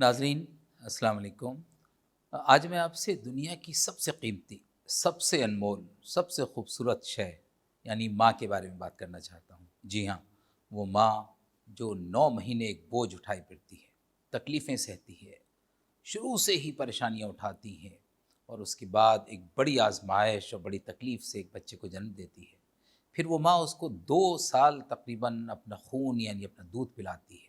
ناظرین السلام علیکم۔ آج میں آپ سے دنیا کی سب سے قیمتی، سب سے انمول، سب سے خوبصورت شے یعنی ماں کے بارے میں بات کرنا چاہتا ہوں۔ جی ہاں، وہ ماں جو 9 مہینے ایک بوجھ اٹھائے پھرتی ہے، تکلیفیں سہتی ہے، شروع سے ہی پریشانیاں اٹھاتی ہے، اور اس کے بعد ایک بڑی آزمائش اور بڑی تکلیف سے ایک بچے کو جنم دیتی ہے۔ پھر وہ ماں اس کو 2 سال تقریباً اپنا خون یعنی اپنا دودھ پلاتی ہے،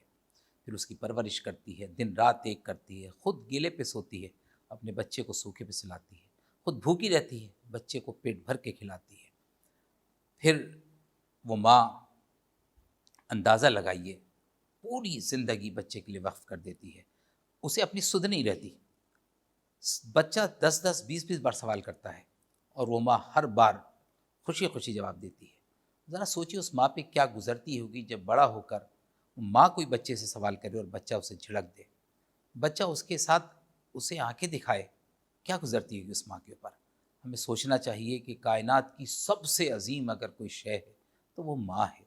پھر اس کی پرورش کرتی ہے، دن رات ایک کرتی ہے، خود گیلے پہ سوتی ہے، اپنے بچے کو سوکھے پہ سلاتی ہے، خود بھوکی رہتی ہے، بچے کو پیٹ بھر کے کھلاتی ہے۔ پھر وہ ماں، اندازہ لگائیے، پوری زندگی بچے کے لیے وقف کر دیتی ہے، اسے اپنی سدھ نہیں رہتی۔ بچہ 10 10 20 20 بار سوال کرتا ہے اور وہ ماں ہر بار خوشی خوشی جواب دیتی ہے۔ ذرا سوچیے اس ماں پہ کیا گزرتی ہوگی جب بڑا ہو کر ماں کوئی بچے سے سوال کرے اور بچہ اسے جھڑک دے، بچہ اس کے ساتھ اسے آنکھیں دکھائے، کیا گزرتی ہوگی اس ماں کے اوپر۔ ہمیں سوچنا چاہیے کہ کائنات کی سب سے عظیم اگر کوئی شے ہے تو وہ ماں ہے۔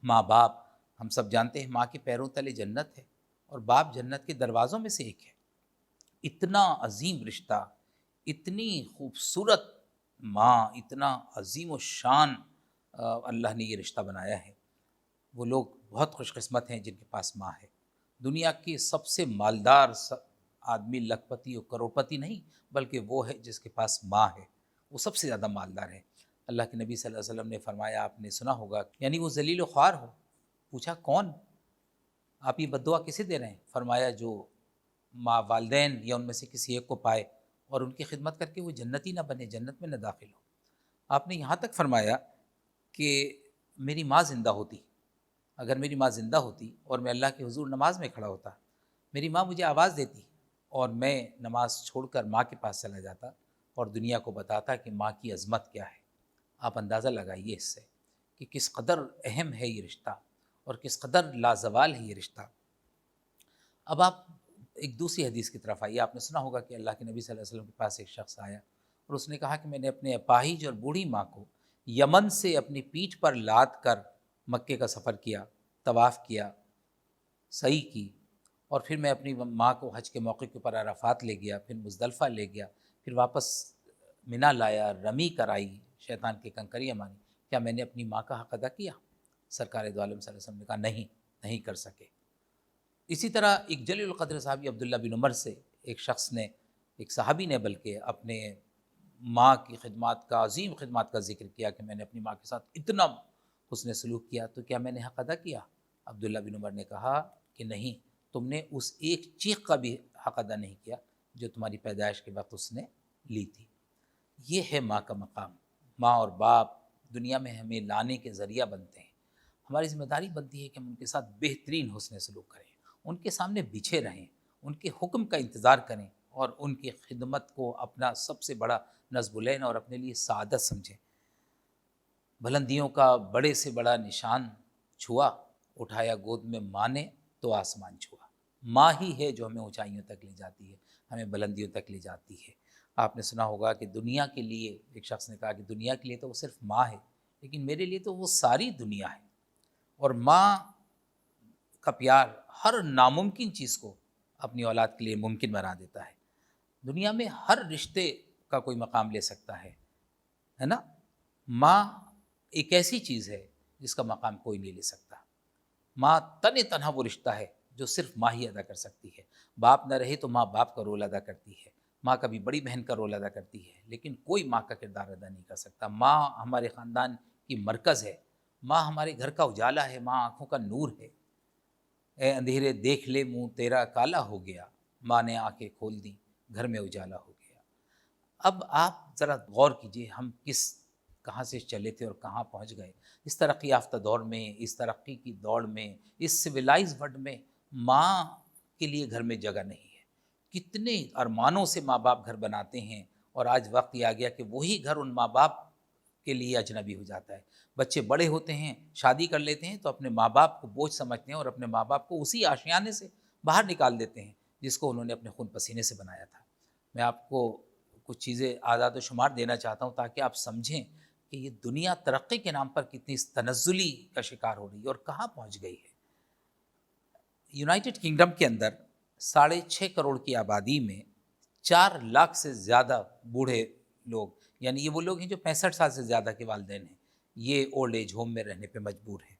ماں باپ، ہم سب جانتے ہیں ماں کے پیروں تلے جنت ہے، اور باپ جنت کے دروازوں میں سے ایک ہے۔ اتنا عظیم رشتہ، اتنی خوبصورت ماں، اتنا عظیم و شان اللہ نے یہ رشتہ بنایا ہے۔ وہ لوگ بہت خوش قسمت ہیں جن کے پاس ماں ہے۔ دنیا کے سب سے مالدار آدمی لکھپتی اور کروڑپتی نہیں، بلکہ وہ ہے جس کے پاس ماں ہے، وہ سب سے زیادہ مالدار ہے۔ اللہ کے نبی صلی اللہ علیہ وسلم نے فرمایا، آپ نے سنا ہوگا، یعنی وہ ذلیل و خوار ہو۔ پوچھا کون؟ آپ یہ بد دعا کسے دے رہے ہیں؟ فرمایا جو ماں والدین یا ان میں سے کسی ایک کو پائے اور ان کی خدمت کر کے وہ جنتی نہ بنے، جنت میں نہ داخل ہو۔ آپ نے یہاں تک فرمایا کہ میری ماں زندہ ہوتی، اگر میری ماں زندہ ہوتی اور میں اللہ کے حضور نماز میں کھڑا ہوتا، میری ماں مجھے آواز دیتی اور میں نماز چھوڑ کر ماں کے پاس چلا جاتا اور دنیا کو بتاتا کہ ماں کی عظمت کیا ہے۔ آپ اندازہ لگائیے اس سے کہ کس قدر اہم ہے یہ رشتہ اور کس قدر لازوال ہے یہ رشتہ۔ اب آپ ایک دوسری حدیث کی طرف آئیے۔ آپ نے سنا ہوگا کہ اللہ کے نبی صلی اللہ علیہ وسلم کے پاس ایک شخص آیا اور اس نے کہا کہ میں نے اپنے اپاہج اور بوڑھی ماں کو یمن سے اپنی پیٹھ پر لاد کر مکے کا سفر کیا، طواف کیا، سعی کی، اور پھر میں اپنی ماں کو حج کے موقع کے اوپر عرفات لے گیا، پھر مزدلفہ لے گیا، پھر واپس منا لایا، رمی کرائی، شیطان کی کنکریاں مانی۔ کیا میں نے اپنی ماں کا حق ادا کیا؟ سرکار دو عالم صلی اللہ علیہ وسلم نے کہا نہیں کر سکے۔ اسی طرح ایک جلیل القدر صحابی عبداللہ بن عمر سے ایک شخص نے، ایک صحابی نے بلکہ، اپنے ماں کی خدمات کا، عظیم خدمات کا ذکر کیا کہ میں نے اپنی ماں کے ساتھ اتنا حسن سلوک کیا، تو کیا میں نے حق ادا کیا؟ عبداللہ بن عمر نے کہا کہ نہیں، تم نے اس ایک چیخ کا بھی حق ادا نہیں کیا جو تمہاری پیدائش کے وقت اس نے لی تھی۔ یہ ہے ماں کا مقام۔ ماں اور باپ دنیا میں ہمیں لانے کے ذریعہ بنتے ہیں۔ ہماری ذمہ داری بنتی ہے کہ ہم ان کے ساتھ بہترین حسن سلوک کریں، ان کے سامنے بچھے رہیں، ان کے حکم کا انتظار کریں اور ان کی خدمت کو اپنا سب سے بڑا نصب العین اور اپنے لیے سعادت سمجھیں۔ بلندیوں کا بڑے سے بڑا نشان چھوا، اٹھایا گود میں ماں نے تو آسمان چھوا۔ ماں ہی ہے جو ہمیں اونچائیوں تک لے جاتی ہے، ہمیں بلندیوں تک لے جاتی ہے۔ آپ نے سنا ہوگا کہ دنیا کے لیے، ایک شخص نے کہا کہ دنیا کے لیے تو وہ صرف ماں ہے، لیکن میرے لیے تو وہ ساری دنیا ہے۔ اور ماں کا پیار ہر ناممکن چیز کو اپنی اولاد کے لیے ممکن بنا دیتا ہے۔ دنیا میں ہر رشتے کا کوئی مقام لے سکتا ہے نا؟ ماں ایک ایسی چیز ہے جس کا مقام کوئی نہیں لے سکتا۔ ماں تنہا وہ رشتہ ہے جو صرف ماں ہی ادا کر سکتی ہے۔ باپ نہ رہے تو ماں باپ کا رول ادا کرتی ہے، ماں کبھی بڑی بہن کا رول ادا کرتی ہے، لیکن کوئی ماں کا کردار ادا نہیں کر سکتا۔ ماں ہمارے خاندان کی مرکز ہے، ماں ہمارے گھر کا اجالا ہے، ماں آنکھوں کا نور ہے۔ اے اندھیرے دیکھ لے منہ تیرا کالا ہو گیا، ماں نے آنکھیں کھول دیں گھر میں اجالا ہو گیا۔ اب آپ ذرا غور کیجئے، ہم کہاں سے چلے تھے اور کہاں پہنچ گئے۔ اس ترقی یافتہ دور میں، اس ترقی کی دوڑ میں، اس سویلائز ورلڈ میں ماں کے لیے گھر میں جگہ نہیں ہے۔ کتنے ارمانوں سے ماں باپ گھر بناتے ہیں، اور آج وقت یہ آ گیا کہ وہی گھر ان ماں باپ کے لیے اجنبی ہو جاتا ہے۔ بچے بڑے ہوتے ہیں، شادی کر لیتے ہیں تو اپنے ماں باپ کو بوجھ سمجھتے ہیں اور اپنے ماں باپ کو اسی آشیانے سے باہر نکال دیتے ہیں جس کو انہوں نے اپنے خون پسینے سے بنایا تھا۔ میں آپ کو کچھ چیزیں اعداد و شمار دینا چاہتا ہوں تاکہ آپ سمجھیں کہ یہ دنیا ترقی کے نام پر کتنی تنزلی کا شکار ہو رہی ہے اور کہاں پہنچ گئی ہے۔ یونائٹڈ کنگڈم کے اندر 6.5 کروڑ کی آبادی میں 4 لاکھ سے زیادہ بوڑھے لوگ، یعنی یہ وہ لوگ ہیں جو 65 سال سے زیادہ کے والدین ہیں، یہ اولڈ ایج ہوم میں رہنے پہ مجبور ہیں۔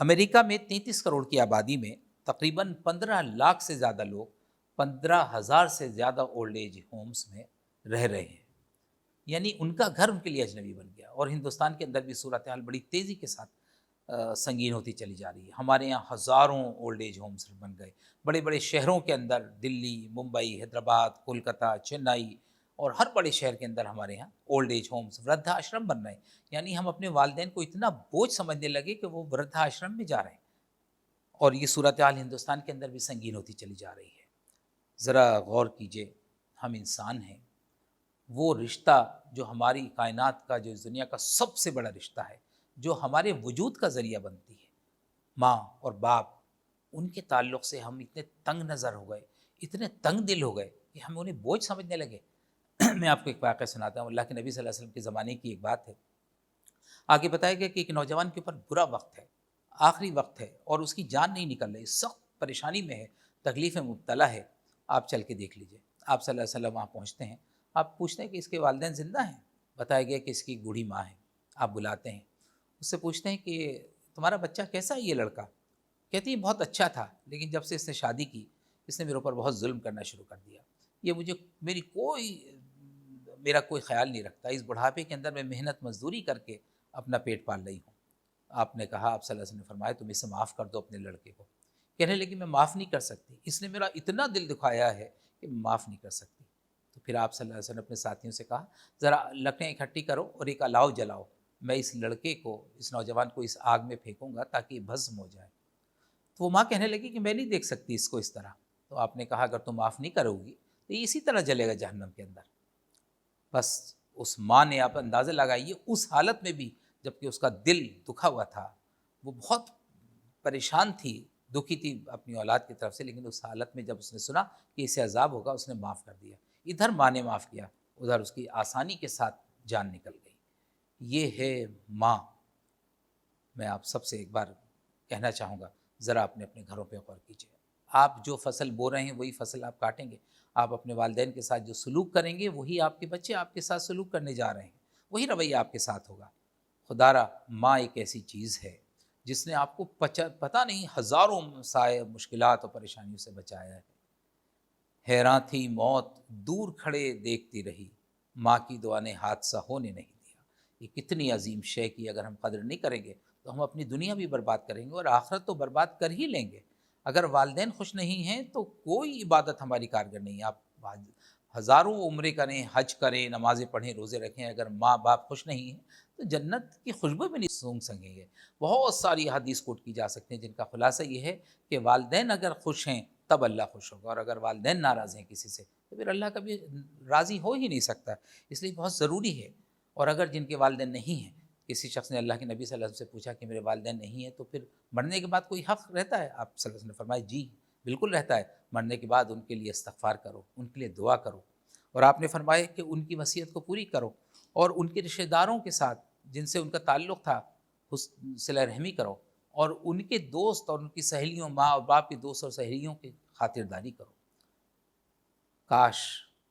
امریکہ میں 33 کروڑ کی آبادی میں تقریباً 15 لاکھ سے زیادہ لوگ 15,000 سے زیادہ اولڈ ایج ہومز میں رہ رہے ہیں، یعنی ان کا گھر ان کے لیے اجنبی بن گیا۔ اور ہندوستان کے اندر بھی صورتحال بڑی تیزی کے ساتھ سنگین ہوتی چلی جا رہی ہے۔ ہمارے یہاں ہزاروں اولڈ ایج ہومز بن گئے، بڑے بڑے شہروں کے اندر، دلی، ممبئی، حیدرآباد، کولکتہ، چنئی اور ہر بڑے شہر کے اندر ہمارے یہاں اولڈ ایج ہومز، وردھا آشرم بن رہے ہیں۔ یعنی ہم اپنے والدین کو اتنا بوجھ سمجھنے لگے کہ وہ وردھا آشرم میں جا رہے ہیں، اور یہ صورتحال ہندوستان کے اندر بھی سنگین ہوتی چلی جا رہی ہے۔ ذرا غور کیجئے، ہم انسان ہیں، وہ رشتہ جو ہماری کائنات کا، جو اس دنیا کا سب سے بڑا رشتہ ہے، جو ہمارے وجود کا ذریعہ بنتی ہے، ماں اور باپ، ان کے تعلق سے ہم اتنے تنگ نظر ہو گئے، اتنے تنگ دل ہو گئے کہ ہم انہیں بوجھ سمجھنے لگے۔ میں آپ کو ایک واقعہ سناتا ہوں، اللہ کے نبی صلی اللہ علیہ وسلم کے زمانے کی ایک بات ہے۔ آگے بتایا گیا کہ ایک نوجوان کے اوپر برا وقت ہے، آخری وقت ہے، اور اس کی جان نہیں نکل رہی، سخت پریشانی میں ہے، تکلیف میں مبتلا ہے۔ آپ چل کے دیکھ لیجئے۔ آپ صلی اللہ علیہ وسلم وہاں پہنچتے ہیں، آپ پوچھتے ہیں کہ اس کے والدین زندہ ہیں؟ بتایا گیا کہ اس کی بوڑھی ماں ہے۔ آپ بلاتے ہیں، اس سے پوچھتے ہیں کہ تمہارا بچہ کیسا ہے یہ لڑکا؟ کہتی ہے بہت اچھا تھا، لیکن جب سے اس نے شادی کی، اس نے میرے اوپر بہت ظلم کرنا شروع کر دیا۔ یہ مجھے میرا کوئی خیال نہیں رکھتا، اس بڑھاپے کے اندر میں محنت مزدوری کر کے اپنا پیٹ پال رہی ہوں۔ آپ نے کہا، آپ صلی اللہ علیہ وسلم نے فرمایا تم اسے معاف کر دو اپنے لڑکے کو۔ کہنے لگی میں معاف نہیں کر سکتی، اس نے میرا اتنا دل دکھایا ہے کہ میں معاف نہیں کر سکتی۔ تو پھر آپ صلی اللہ علیہ وسلم نے اپنے ساتھیوں سے کہا ذرا لکڑیں اکٹھی کرو اور ایک الاؤ جلاؤ، میں اس لڑکے کو، اس نوجوان کو اس آگ میں پھینکوں گا تاکہ یہ بھسم ہو جائے۔ تو وہ ماں کہنے لگی کہ میں نہیں دیکھ سکتی اس کو اس طرح۔ تو آپ نے کہا اگر تم معاف نہیں کرو گی تو یہ اسی طرح جلے گا جہنم کے اندر۔ بس اس ماں نے، آپ اندازہ لگائیے، اس حالت میں بھی جب کہ اس کا دل دکھا ہوا تھا، وہ بہت پریشان تھی، دکھی تھی اپنی اولاد کی طرف سے، لیکن اس حالت میں جب اس نے سنا کہ اسے عذاب ہوگا، اس نے معاف کر دیا۔ ادھر ماں نے معاف کیا، ادھر اس کی آسانی کے ساتھ جان نکل گئی۔ یہ ہے ماں۔ میں آپ سب سے ایک بار کہنا چاہوں گا، ذرا اپنے اپنے گھروں پہ غور کیجیے۔ آپ جو فصل بو رہے ہیں وہی فصل آپ کاٹیں گے۔ آپ اپنے والدین کے ساتھ جو سلوک کریں گے وہی آپ کے بچے آپ کے ساتھ سلوک کرنے جا رہے ہیں، وہی رویہ آپ کے ساتھ ہوگا۔ خدا را ماں ایک ایسی چیز ہے جس نے آپ کو پتہ نہیں ہزاروں مسائل، مشکلات اور پریشانیوں سے بچایا ہے۔ حیراں تھی موت دور کھڑے دیکھتی رہی، ماں کی دعا نے حادثہ ہونے نہیں دیا۔ یہ کتنی عظیم شے کی اگر ہم قدر نہیں کریں گے تو ہم اپنی دنیا بھی برباد کریں گے اور آخرت تو برباد کر ہی لیں گے۔ اگر والدین خوش نہیں ہیں تو کوئی عبادت ہماری کارگر نہیں ہے۔ آپ ہزاروں عمرے کریں، حج کریں، نمازیں پڑھیں، روزے رکھیں، اگر ماں باپ خوش نہیں ہیں تو جنت کی خوشبو بھی نہیں سونگھ سکیں گے۔ بہت ساری حدیث کوٹ کی جا سکتی ہیں جن کا خلاصہ یہ ہے کہ والدین اگر خوش ہیں تب اللہ خوش ہوگا، اور اگر والدین ناراض ہیں کسی سے تو پھر اللہ کبھی راضی ہو ہی نہیں سکتا۔ اس لیے بہت ضروری ہے۔ اور اگر جن کے والدین نہیں ہیں، کسی شخص نے اللہ کے نبی صلی اللہ علیہ وسلم سے پوچھا کہ میرے والدین نہیں ہیں تو پھر مرنے کے بعد کوئی حق رہتا ہے؟ آپ صلی اللہ علیہ وسلم نے فرمایا جی بالکل رہتا ہے۔ مرنے کے بعد ان کے لیے استغفار کرو، ان کے لیے دعا کرو، اور آپ نے فرمایا کہ ان کی وصیت کو پوری کرو، اور ان کے رشتہ داروں کے ساتھ جن سے ان کا تعلق تھا صلہ رحمی کرو، اور ان کے دوست اور ان کی سہیلیوں، ماں اور باپ کے دوست اور سہیلیوں کی خاطرداری کرو۔ کاش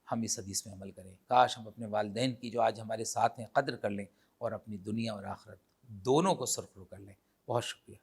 ہم اس حدیث میں عمل کریں، کاش ہم اپنے والدین کی جو آج ہمارے ساتھ ہیں قدر کر لیں، اور اپنی دنیا اور آخرت دونوں کو سرخرو کر لیں۔ بہت شکریہ۔